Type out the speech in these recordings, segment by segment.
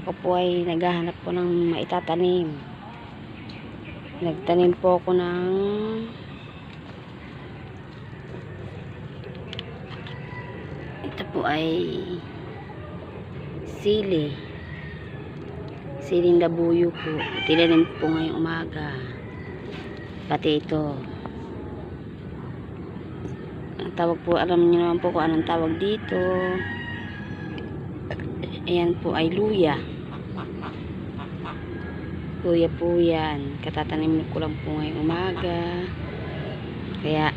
Ako po ay naghahanap po ng maitatanim. Nagtanim po ako ng ito po ay siling labuyo po. Tinanim po ngayong umaga. Pati ito. Ang tawag po, alam niyo naman po kung anong tawag dito. Ayan po ay luya. Luya po yan. Katatanim ko lang po ngayong umaga. Kaya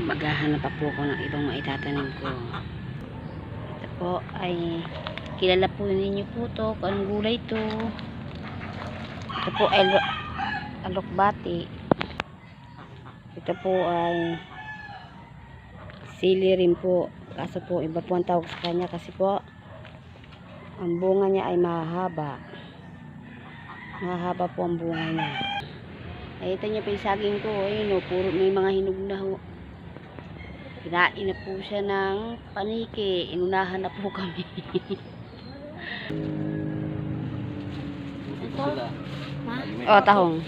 maghahanap pa po ako ng ibang maitatanim ko. Ito po ay kilala po ninyo po to kung anong gulay to. Ito po ay alokbati. Ito po ay sili rin po. Kaso po iba po ang tawag sa kanya kasi po ang bunga niya ay mahaba. Mahaba po ang bunga niya. Ito niyo pa yung saging ko. Ayun o, puro may mga hinog na ho. Kinain na po siya ng paniki. Inunahan na po kami. Ito? Ha? O, tahong.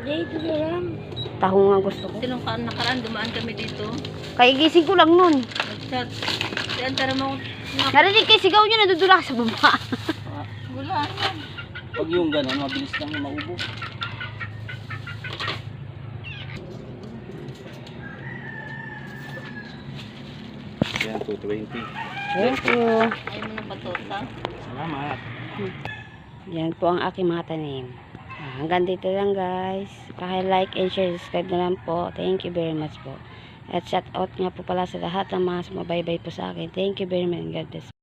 Dito lang. Tahong nga gusto ko. Sinong nakaraan dumaan kami dito? Kaya gising ko lang nun. Nag-chat. Si Antara mo. Narinig kayo sigaw niya, nadudula sa baba. Wala yan. Pag yung gano'n, mabilis lang maubo. Yan, 220. Thank you. Ayaw mo ng batosa. Salamat. Yan po ang aking mga tanim. Hanggang dito lang guys. Paki-like and share, subscribe na lang po. Thank you very much po. At shout out nga po pala sa lahat ng mga sumabaybay po sa akin. Thank you very much. God bless.